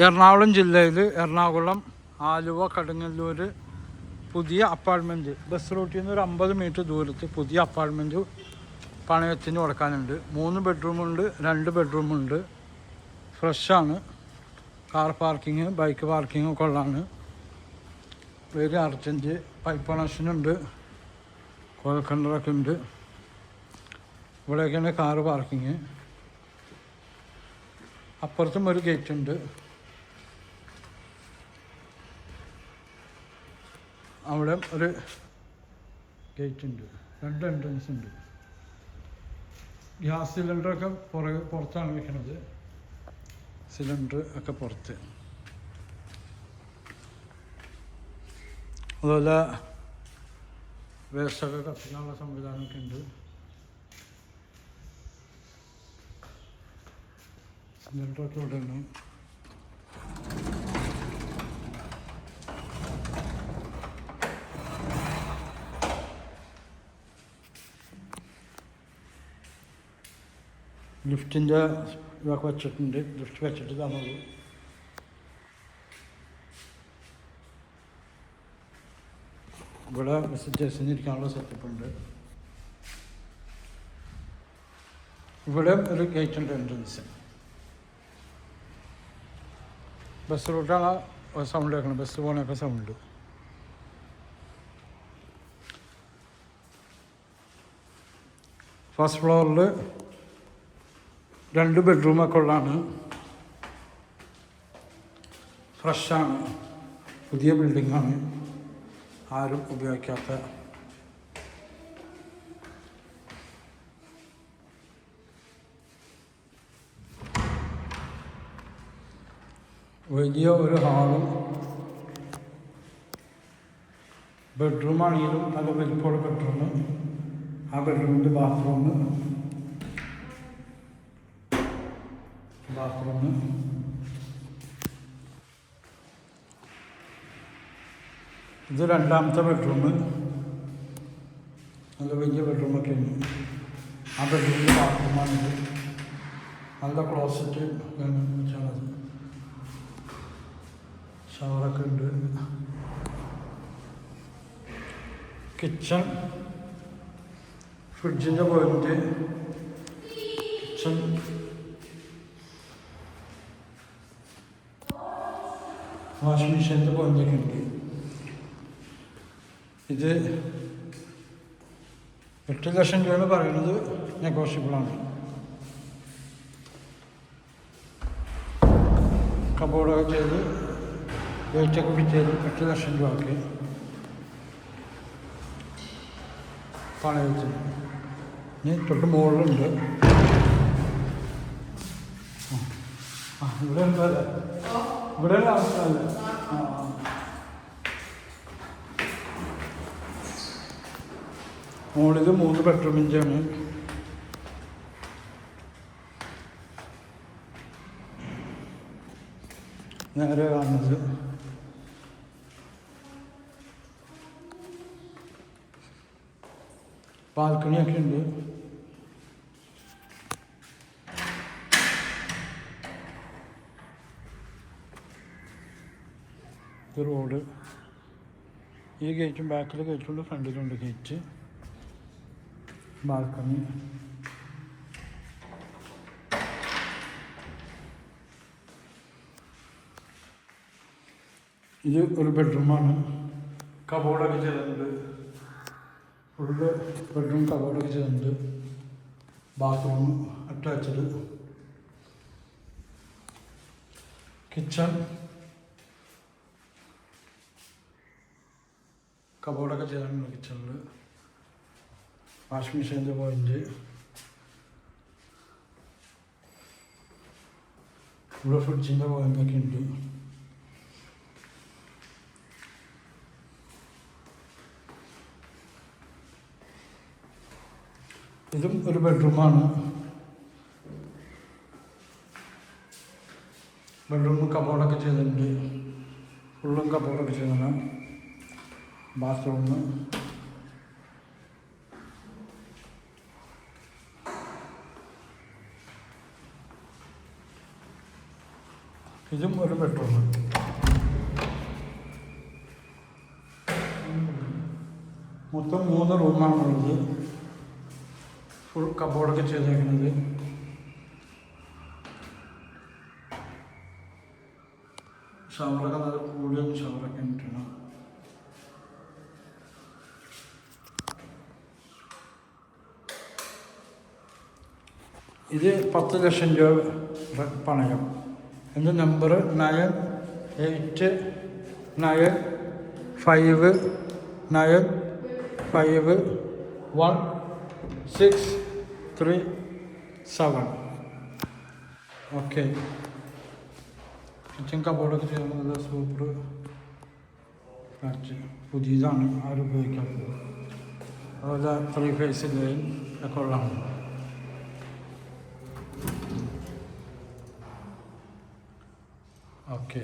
എറണാകുളം ജില്ലയിൽ എറണാകുളം ആലുവ കടുങ്ങല്ലൂർ പുതിയ apartment bus റൂട്ടിൽ നിന്ന് ഒരു 50 മീറ്റർ ദൂരത്ത് പുതിയ അപ്പാർട്ട്മെൻറ്റ് പണയത്തിന് കൊടുക്കാനുണ്ട്. 3 ബെഡ്റൂമുണ്ട്, 2 ബെഡ്റൂമുണ്ട്. ഫ്രഷാണ്. കാർ പാർക്കിങ്, ബൈക്ക് പാർക്കിംഗ് ഒക്കെ ഉള്ളതാണ്. Very urgent. പൈപ്പ് കണക്ഷനുണ്ട്, കുഴൽക്കിണറൊക്കെ ഉണ്ട്. ഇവിടെയൊക്കെയാണ് കാർ പാർക്കിങ്. അപ്പുറത്തും ഒരു ഗേറ്റ് ഉണ്ട്. അവിടെ ഒരു ഗേറ്റ് ഉണ്ട്. 2 എൻട്രൻസ് ഉണ്ട്. ഗ്യാസ് സിലിണ്ടറൊക്കെ പുറത്താണ് വെക്കുന്നത്. സിലിണ്ടർ ഒക്കെ പുറത്ത്. അതുപോലെ വേസ്റ്റൊക്കെ കത്തിക്കാനുള്ള സംവിധാനമൊക്കെ ഉണ്ട്. സിലിണ്ടറൊക്കെ ഇവിടെ ഉണ്ട്. ലിഫ്റ്റിൻ്റെ ഇതൊക്കെ വെച്ചിട്ടുണ്ട്. ലിഫ്റ്റ് വെച്ചിട്ട് തന്നുള്ളൂ. ഇവിടെ വിസിറ്റേഴ്സിന് ഇരിക്കാനുള്ള സെറ്റപ്പ് ഉണ്ട്. ഇവിടെ ഒരു ഗേറ്റ് ഉണ്ട്, എൻട്രൻസ്. ബസ് റൂട്ടാണ് സൗണ്ട് കേൾക്കണം. ബസ് പോകണൊക്കെ സൗണ്ട്. ഫസ്റ്റ് ഫ്ലോറിൽ 2 ബെഡ്റൂമൊക്കെ ഉള്ളതാണ്. ഫ്രഷാണ്. പുതിയ ബിൽഡിങ്ങാണ്. ആരും ഉപയോഗിക്കാത്ത. വലിയ ഒരു ഹാളും ബെഡ്റൂമാണെങ്കിലും നല്ല വലിപ്പമുള്ള ബെഡ്റൂം. ആ ബെഡ്റൂമിൻ്റെ ബാത്റൂം. ഇത് 2ാമത്തെ ബെഡ്റൂം. നല്ല വലിയ ബെഡ്റൂമൊക്കെ ഉണ്ട്. ആ ബെഡ്റൂമിൻ്റെ ബാത്റൂമാണിത്. നല്ല ക്ലോസറ്റ് വെച്ചാണത്. ഷവറൊക്കെ ഉണ്ട്. കിച്ചൺ, ഫ്രിഡ്ജിൻ്റെ പോയിന്റ്, കിച്ചൺ, വാഷിംഗ് മെഷീൻ്റെ പോയിൻ്റൊക്കെ ഉണ്ട്. ഇത് 8 ലക്ഷം രൂപ പറയുന്നത് നെഗോഷ്യബിളാണ്. കബോർഡൊക്കെ ചെയ്ത് ഗേറ്റൊക്കെ ഫിറ്റ് ചെയ്ത് 8 ലക്ഷം രൂപയ്ക്ക് പണയത്തിന്. ഇനി തൊട്ട് മുകളിലുണ്ട്. ഇവിടെ ഉണ്ടല്ലേ? ഇവിടെ അവസ്ഥ അല്ലേ? മുകളിൽ 3 ബെഡ്റൂമിൻ്റെയാണ്. നേരെ കാണുന്നത് ബാൽക്കണിയൊക്കെ ഉണ്ട്. ഇത് റോഡ്. ഈ ഗേറ്റും ബാക്കിൽ ഗേറ്റുണ്ട്, ഫ്രണ്ടിലുണ്ട് ഗേറ്റ്. ബാൽക്കണി. ഇത് ഒരു ബെഡ്റൂമാണ്. കബോർഡൊക്കെ ചെയ്തിട്ടുണ്ട്. ഫുള്ള് ബെഡ്റൂം കബോർഡൊക്കെ ചെയ്തിട്ടുണ്ട്. Bathroom attached. കിച്ചൺ, കബോർഡൊക്കെ ചെയ്തിട്ടുണ്ട് കിച്ചണിൽ. വാഷിംഗ് മെഷീൻ്റെ പോയിന്റ്. ഇവിടെ ഫ്രിഡ്ജിൻ്റെ പോയിൻ്റൊക്കെ ഉണ്ട്. ഇതും ഒരു ബെഡ്റൂമാണ്. ബെഡ്റൂം കബോർഡൊക്കെ ചെയ്തിട്ടുണ്ട്. ഫുള്ളും കബോർഡൊക്കെ ചെയ്തതാണ്. ബാത്റൂം. ഇതും ഒരു ബെഡ്റൂം. മൊത്തം 3 റൂമാണുള്ളത്. ഫുൾ കബോർഡൊക്കെ ചെയ്തേക്കുന്നത്. ഷവറൊക്കെ നല്ല കൂടിയൊന്ന് ഷവറൊക്കെ ഇട്ടിട്ടുണ്ട്. ഇത് 10 ലക്ഷം രൂപ പണയം. എൻ്റെ നമ്പർ 9895916337. ഓക്കെ. കിച്ചൺ കബോർഡൊക്കെ ചെയ്യുന്നത് സൂപ്പർ ഫ്ലാറ്റ്. പുതിയതാണ്, ആരും ഉപയോഗിക്കാത്തത്. അതുപോലെ 3 ഫേസ് ലൈൻ ഒക്കെ ഉള്ളതാണ്. ഓക്കെ.